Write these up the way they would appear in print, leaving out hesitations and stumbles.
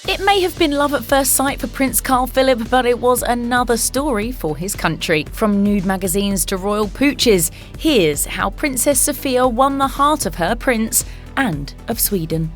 It may have been love at first sight for Prince Carl Philip, but it was another story for his country. From nude magazines to royal pooches, here's how Princess Sofia won the heart of her prince and of Sweden.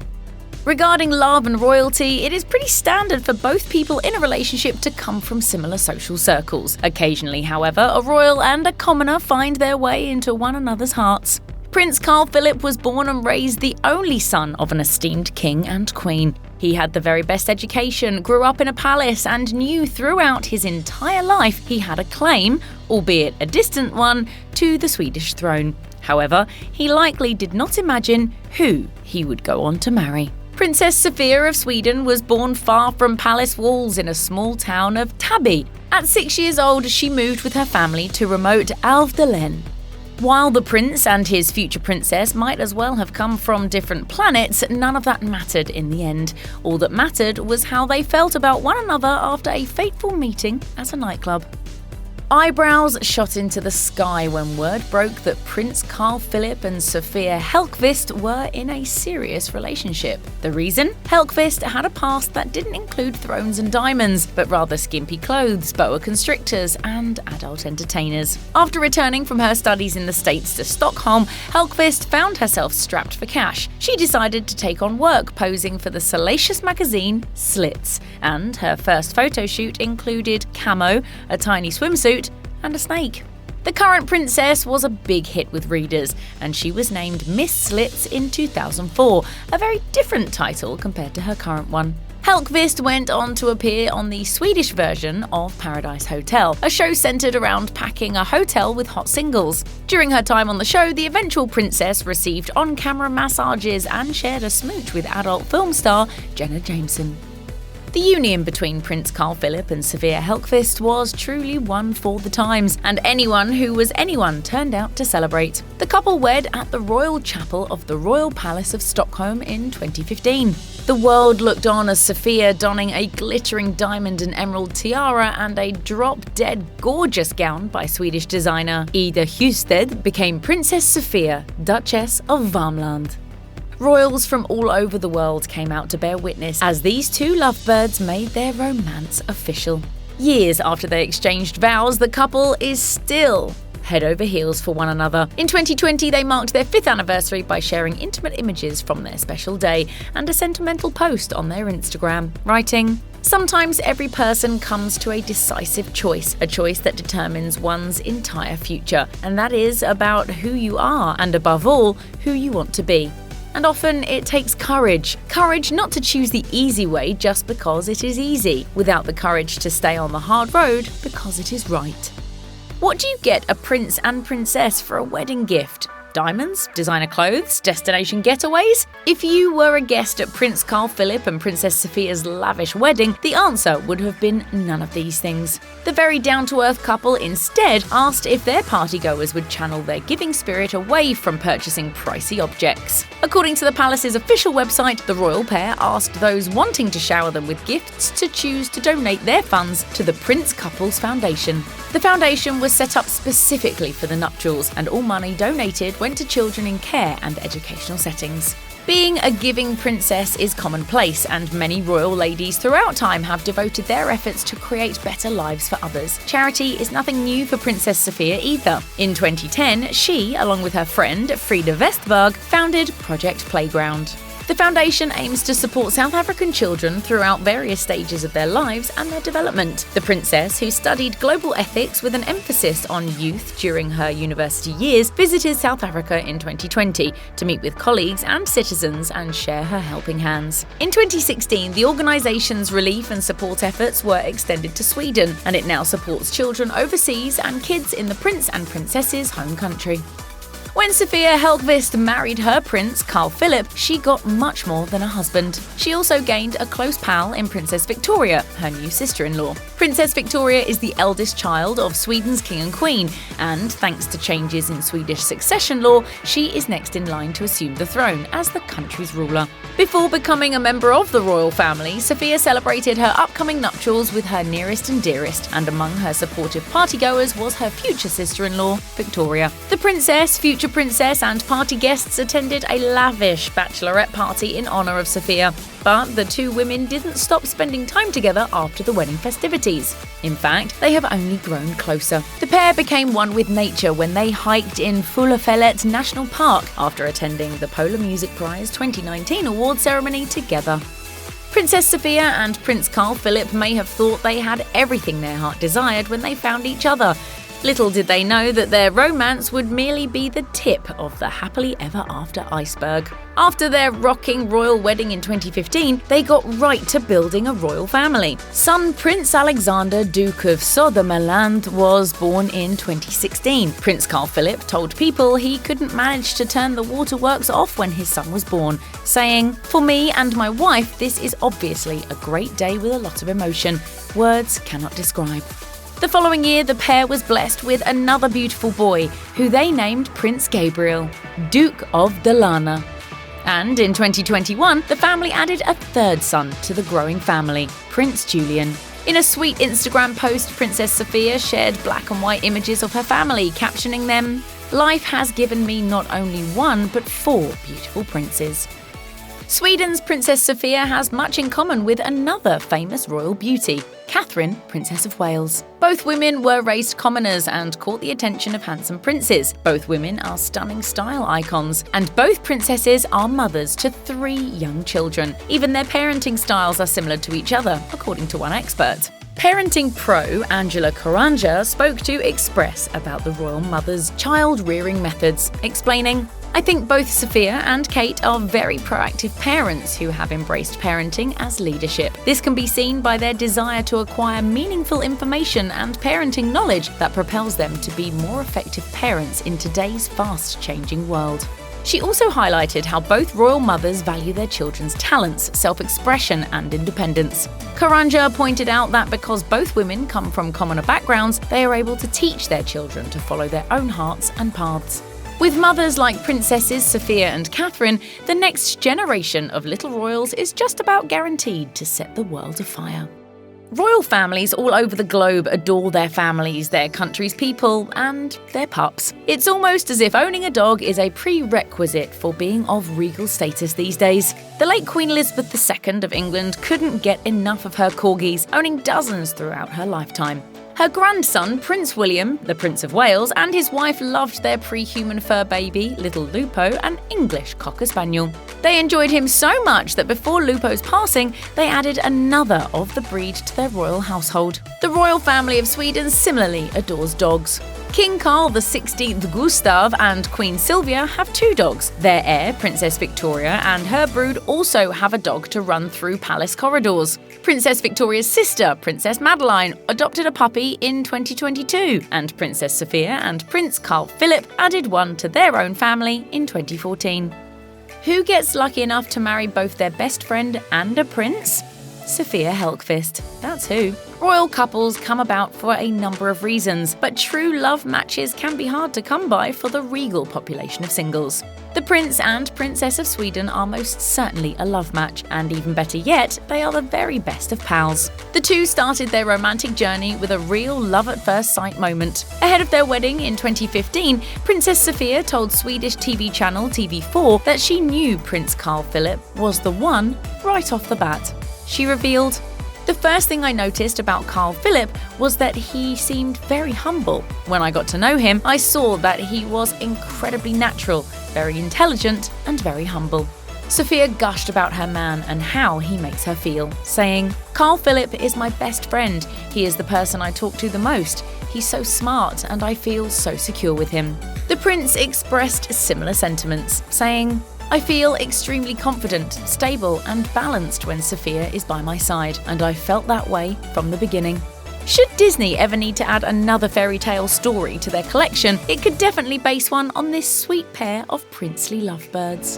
Regarding love and royalty, it is pretty standard for both people in a relationship to come from similar social circles. Occasionally, however, a royal and a commoner find their way into one another's hearts. Prince Carl Philip was born and raised the only son of an esteemed king and queen. He had the very best education, grew up in a palace, and knew throughout his entire life he had a claim, albeit a distant one, to the Swedish throne. However, he likely did not imagine who he would go on to marry. Princess Sofia of Sweden was born far from palace walls in a small town of Täby. At 6 years old, she moved with her family to remote Älvdalen. While the prince and his future princess might as well have come from different planets, none of that mattered in the end. All that mattered was how they felt about one another after a fateful meeting at a nightclub. Eyebrows shot into the sky when word broke that Prince Carl Philip and Sofia Hellqvist were in a serious relationship. The reason? Hellqvist had a past that didn't include thrones and diamonds, but rather skimpy clothes, boa constrictors, and adult entertainers. After returning from her studies in the States to Stockholm, Hellqvist found herself strapped for cash. She decided to take on work posing for the salacious magazine Slits, and her first photo shoot included camo, a tiny swimsuit, and a snake. The current princess was a big hit with readers, and she was named Miss Slits in 2004, a very different title compared to her current one. Hellqvist went on to appear on the Swedish version of Paradise Hotel, a show centered around packing a hotel with hot singles. During her time on the show, the eventual princess received on-camera massages and shared a smooch with adult film star Jenna Jameson. The union between Prince Carl Philip and Sofia Hellqvist was truly one for the times, and anyone who was anyone turned out to celebrate. The couple wed at the Royal Chapel of the Royal Palace of Stockholm in 2015. The world looked on as Sofia, donning a glittering diamond and emerald tiara and a drop-dead gorgeous gown by Swedish designer Ida Husted, became Princess Sofia, Duchess of Värmland. Royals from all over the world came out to bear witness as these two lovebirds made their romance official. Years after they exchanged vows, the couple is still head over heels for one another. In 2020, they marked their 5th anniversary by sharing intimate images from their special day and a sentimental post on their Instagram, writing, "Sometimes every person comes to a decisive choice, a choice that determines one's entire future, and that is about who you are and, above all, who you want to be. And often it takes courage. Courage not to choose the easy way just because it is easy, without the courage to stay on the hard road because it is right." What do you get a prince and princess for a wedding gift? Diamonds? Designer clothes? Destination getaways? If you were a guest at Prince Carl Philip and Princess Sofia's lavish wedding, the answer would have been none of these things. The very down-to-earth couple instead asked if their partygoers would channel their giving spirit away from purchasing pricey objects. According to the palace's official website, the royal pair asked those wanting to shower them with gifts to choose to donate their funds to the Prince Couples Foundation. The foundation was set up specifically for the nuptials, and all money donated went to children in care and educational settings. Being a giving princess is commonplace, and many royal ladies throughout time have devoted their efforts to create better lives for others. Charity is nothing new for Princess Sofia either. In 2010, she, along with her friend Frida Westberg, founded Project Playground. The foundation aims to support South African children throughout various stages of their lives and their development. The princess, who studied global ethics with an emphasis on youth during her university years, visited South Africa in 2020 to meet with colleagues and citizens and share her helping hands. In 2016, the organisation's relief and support efforts were extended to Sweden, and it now supports children overseas and kids in the prince and princess's home country. When Sofia Hellqvist married her prince, Carl Philip, she got much more than a husband. She also gained a close pal in Princess Victoria, her new sister-in-law. Princess Victoria is the eldest child of Sweden's king and queen, and thanks to changes in Swedish succession law, she is next in line to assume the throne as the country's ruler. Before becoming a member of the royal family, Sofia celebrated her upcoming nuptials with her nearest and dearest, and among her supportive partygoers was her future sister-in-law, Victoria. The princess, future future princess and party guests attended a lavish bachelorette party in honor of Sofia. But the two women didn't stop spending time together after the wedding festivities. In fact, they have only grown closer. The pair became one with nature when they hiked in Fullafellet National Park after attending the Polar Music Prize 2019 award ceremony together. Princess Sofia and Prince Carl Philip may have thought they had everything their heart desired when they found each other. Little did they know that their romance would merely be the tip of the happily ever after iceberg. After their rocking royal wedding in 2015, they got right to building a royal family. Son Prince Alexander, Duke of Södermanland, was born in 2016. Prince Carl Philip told People he couldn't manage to turn the waterworks off when his son was born, saying, "For me and my wife, this is obviously a great day with a lot of emotion. Words cannot describe." The following year, the pair was blessed with another beautiful boy, who they named Prince Gabriel, Duke of Dalarna. And in 2021, the family added a third son to the growing family, Prince Julian. In a sweet Instagram post, Princess Sofia shared black and white images of her family, captioning them, "Life has given me not only one, but 4 beautiful princes." Sweden's Princess Sofia has much in common with another famous royal beauty, Catherine, Princess of Wales. Both women were raised commoners and caught the attention of handsome princes. Both women are stunning style icons, and both princesses are mothers to 3 young children. Even their parenting styles are similar to each other, according to one expert. Parenting pro Angela Karanja spoke to Express about the royal mother's child-rearing methods, explaining, "I think both Sofia and Kate are very proactive parents who have embraced parenting as leadership. This can be seen by their desire to acquire meaningful information and parenting knowledge that propels them to be more effective parents in today's fast-changing world." She also highlighted how both royal mothers value their children's talents, self-expression, and independence. Karanja pointed out that because both women come from commoner backgrounds, they are able to teach their children to follow their own hearts and paths. With mothers like Princesses Sofia and Catherine, the next generation of little royals is just about guaranteed to set the world afire. Royal families all over the globe adore their families, their country's people, and their pups. It's almost as if owning a dog is a prerequisite for being of regal status these days. The late Queen Elizabeth II of England couldn't get enough of her corgis, owning dozens throughout her lifetime. Her grandson, Prince William, the Prince of Wales, and his wife loved their pre-human fur baby, little Lupo, an English Cocker Spaniel. They enjoyed him so much that before Lupo's passing, they added another of the breed to their royal household. The royal family of Sweden similarly adores dogs. King Carl XVI Gustaf and Queen Sylvia have 2 dogs. Their heir, Princess Victoria, and her brood also have a dog to run through palace corridors. Princess Victoria's sister, Princess Madeline, adopted a puppy in 2022, and Princess Sofia and Prince Carl Philip added one to their own family in 2014. Who gets lucky enough to marry both their best friend and a prince? Sofia Helkvist. That's who. Royal couples come about for a number of reasons, but true love matches can be hard to come by for the regal population of singles. The Prince and Princess of Sweden are most certainly a love match, and even better yet, they are the very best of pals. The two started their romantic journey with a real love-at-first-sight moment. Ahead of their wedding in 2015, Princess Sofia told Swedish TV channel TV4 that she knew Prince Carl Philip was the one right off the bat. She revealed, "The first thing I noticed about Carl Philip was that he seemed very humble. When I got to know him, I saw that he was incredibly natural, very intelligent, and very humble." Sofia gushed about her man and how he makes her feel, saying, "Carl Philip is my best friend. He is the person I talk to the most. He's so smart and I feel so secure with him." The prince expressed similar sentiments, saying, "I feel extremely confident, stable, and balanced when Sofia is by my side, and I felt that way from the beginning." Should Disney ever need to add another fairy tale story to their collection, it could definitely base one on this sweet pair of princely lovebirds.